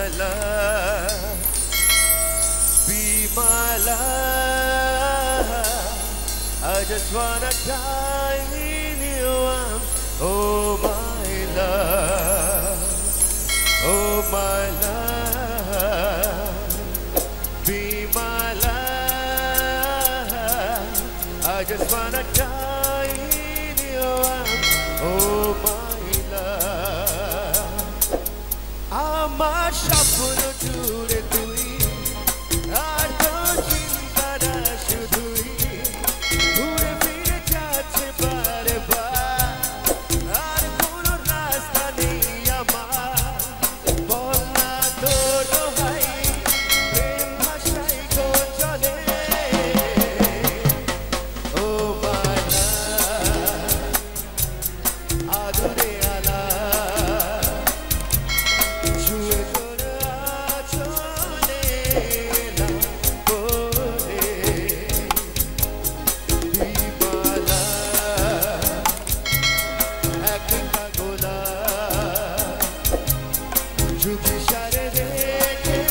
my love, be my love. I just wanna die in your arms, oh my love, oh my love, be my love. I just wanna die in your arms, oh my love. Amar shapno jure tui, ar to chintara shudhui, ঘুরে ফিরে যাচ্ছে বারবার, আর কোনো রাস্তা নেই আমার। বল না তোর দোহাই, প্রেম ভাষায় কোন চলে, ও my love, আদরে আলা ছুঁয়ে তোর আঁচলে না বলে, বিমালা একটা গোলাপ ঝুঁকি সারে রেখে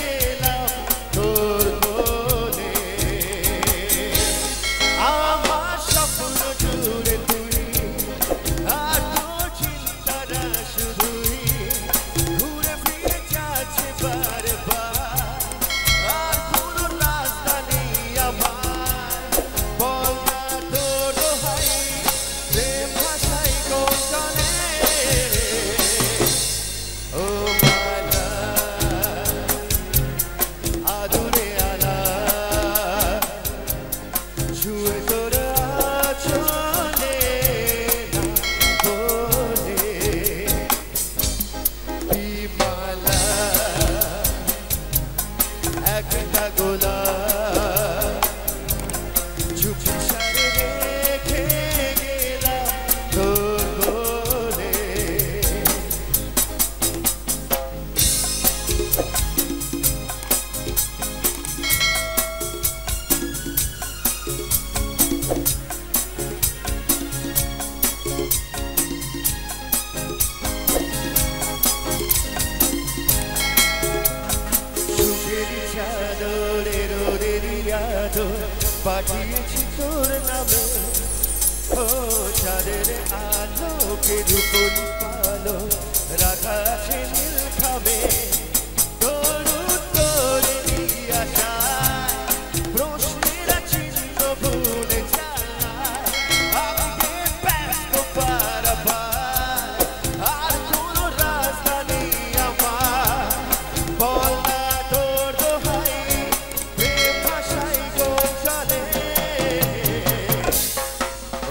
গেলাম তোর কোলে। আমার স্বপ্ন জুড়ে তুই, আর তোর চিন্তাটা শুধুই ঘুরে ফিরে যাচ্ছে বারবার, আর কোনো রাস্তা নেই আমার। বল না তোর দোহাই, প্রেম ভাষায় কোন চলে, ও my love, আদরে আলা ছুঁয়ে তোর আঁচলে না বলে, বিমালা একটা গোলাপ ঝুঁকি সারে রেখে গেলাম তোর কোলে। সুখেরই চাদরে রোদেরই আদর পাঠিয়েছি তোর নামে, ও চাঁদের আলোকে রূপলি পালো রাখা আছে নীল খামে। তোর উত্তরেরই আশায় প্রশ্নেরা চিহ্ন ভুলে যায়, আগে ব্যস্ত পারাবার, আর কোনো রাস্তা নেই আমার। বল না তোর দোহাই, প্রেম ভাষায় কোন চলে,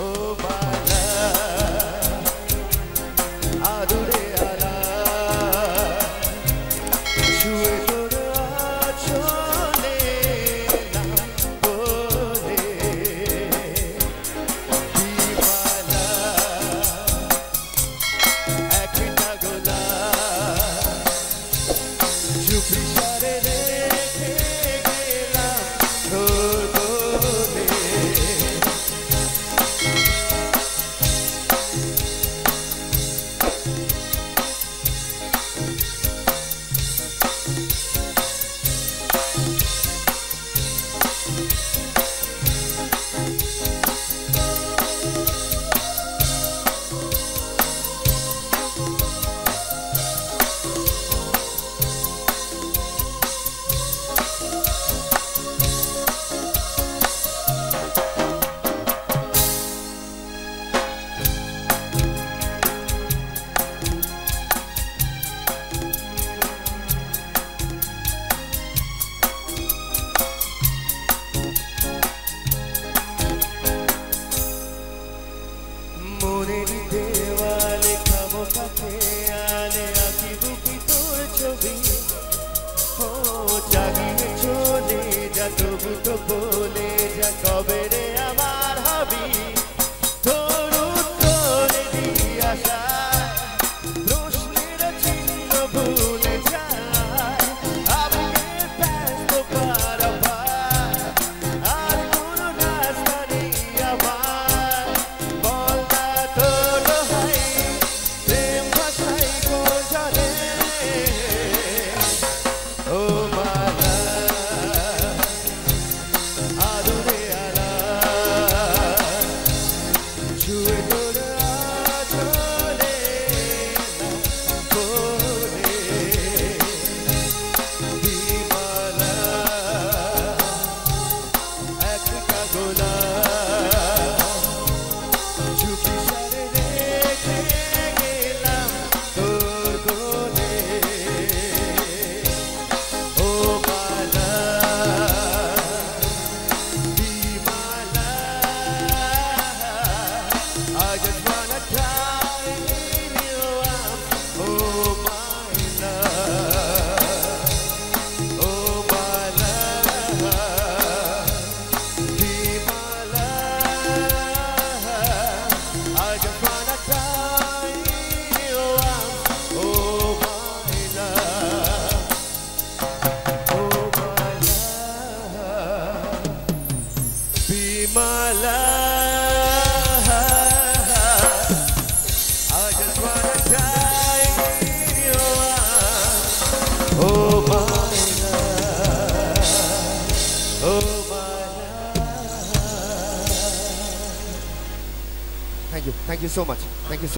ও my love, আদরে আলা ছুঁয়ে তোর আঁচলে না বলে, বিমালা একটা গোলাপ ঝুঁকি সারে রেখে গেলাম তোর কোলে। মনেরই দেওয়ালে খামোখা খেয়ালে আঁকি বুকি তোর ছবি, ও জাগিয়ে চলে যা তবু তো বলে যা কবে রে আমার হবি। তোর উত্তরেরই আশায় প্রশ্নেরা চিহ্ন ভুলে যায়, আবেগে ব্যস্ত পারাবার, আর কোনো রাস্তা নেই আমার। বল না তোর দোহাই, প্রেম ভাষায় কোন চলে, my love. I just wanna die in your arms. Oh my love. Oh my love. Thank you so much. Thank you so